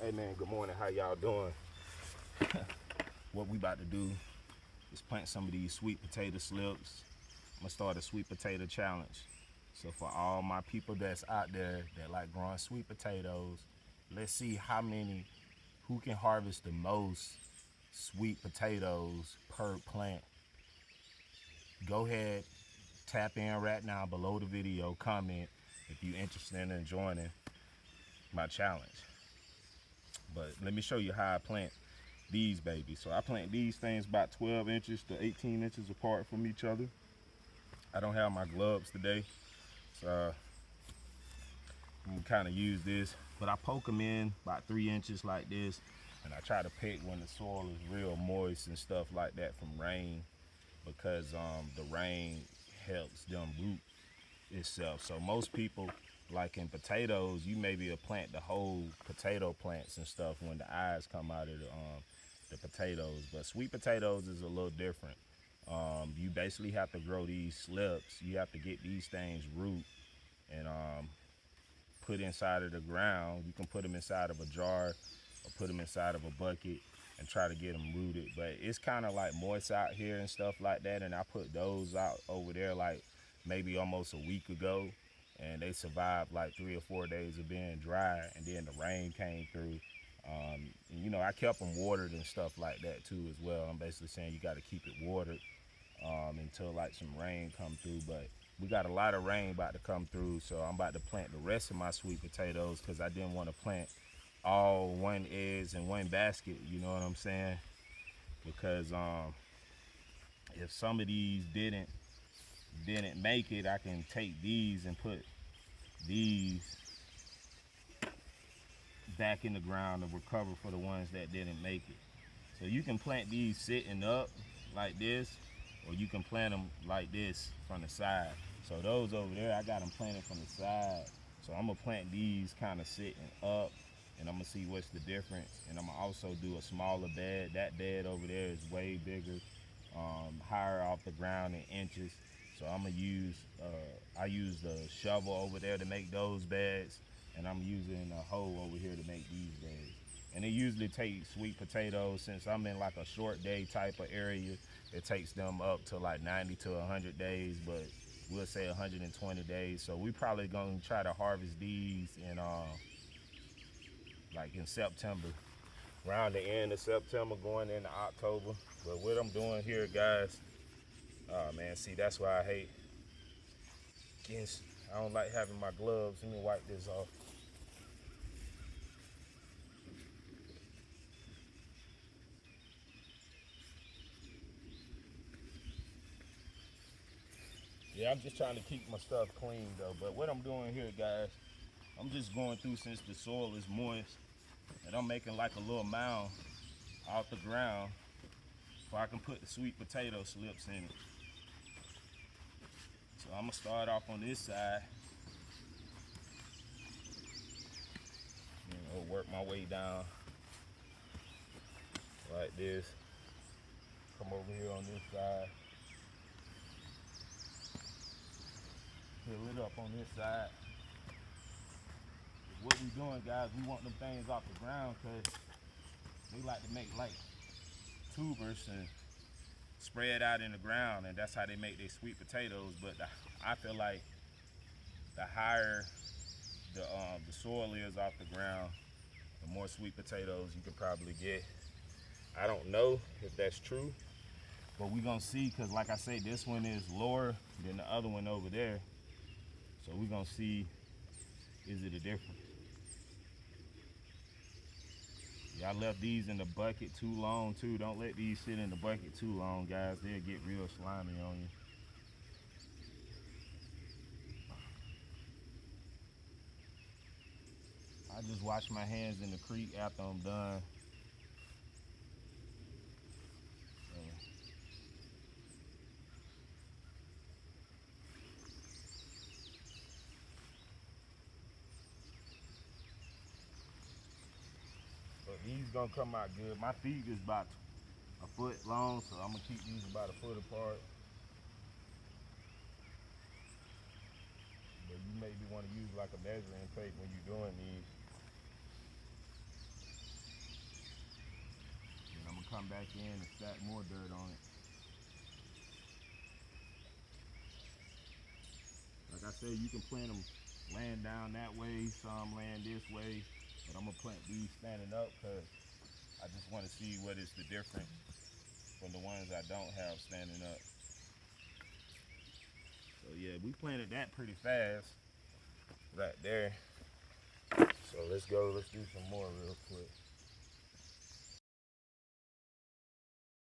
Hey man, good morning. How y'all doing? What we about to do is plant some of these sweet potato slips. I'm gonna start a sweet potato challenge. So for all my people that's out there that like growing sweet potatoes, let's see who can harvest the most sweet potatoes per plant. Go ahead, tap in right now below the video, comment if you're interested in joining my challenge. But let me show you how I plant these babies. So I plant these things about 12 inches to 18 inches apart from each other. I don't have my gloves today, so I'm gonna kind of use this, but I poke them in about 3 inches like this, and I try to pick when the soil is real moist and stuff like that from rain, because the rain helps them root itself. So most people, like in potatoes, you maybe plant the whole potato plants and stuff when the eyes come out of the potatoes, but sweet potatoes is a little different. You basically have to grow these slips. You have to get these things root and put inside of the ground. You can put them inside of a jar or put them inside of a bucket and try to get them rooted. But it's kind of like moist out here and stuff like that, and I put those out over there like maybe almost a week ago, and they survived like 3 or 4 days of being dry, and then the rain came through. And, you know, I kept them watered and stuff like that too as well. I'm basically saying you got to keep it watered until like some rain come through. But we got a lot of rain about to come through, so I'm about to plant the rest of my sweet potatoes because I didn't want to plant all one eggs in one basket, you know what I'm saying? Because if some of these didn't make it, I can take these and put these back in the ground to recover for the ones that didn't make it. So you can plant these sitting up like this, or you can plant them like this from the side. So those over there, I got them planted from the side. So I'm gonna plant these kind of sitting up, and I'm gonna see what's the difference. And I'm gonna also do a smaller bed. That bed over there is way bigger, higher off the ground in inches. So I'm gonna use, I use the shovel over there to make those beds, and I'm using a hoe over here to make these beds. And it usually takes sweet potatoes, since I'm in like a short day type of area, it takes them up to like 90 to 100 days, but we'll say 120 days. So we probably gonna try to harvest these in like in September, around the end of September going into October. But what I'm doing here, guys, oh man, see, that's why I hate getting, I don't like having my gloves. Let me wipe this off. Yeah, I'm just trying to keep my stuff clean though. But what I'm doing here, guys, I'm just going through, since the soil is moist, and I'm making like a little mound off the ground so I can put the sweet potato slips in it. So I'm gonna start off on this side, work my way down like this. Come over here on this side, fill it up on this side. What we doing, guys, we want them things off the ground because we like to make like tubers and spread out in the ground, and that's how they make their sweet potatoes. But I feel like the higher the soil is off the ground, the more sweet potatoes you can probably get. I don't know if that's true, but we're gonna see, because like I say, this one is lower than the other one over there. So we're gonna see, is it a difference? Yeah, I left these in the bucket too long too. Don't let these sit in the bucket too long, guys. They'll get real slimy on you. I just wash my hands in the creek after I'm done. But these gonna come out good. My feet is about a foot long, so I'm gonna keep these about a foot apart. But you maybe want to use like a measuring tape when you're doing these. come back in and stack more dirt on it. Like I said, you can plant them laying down that way, some laying this way, but I'm gonna plant these standing up because I just want to see what is the difference from the ones I don't have standing up. So yeah, we planted that pretty fast right there. So let's do some more real quick.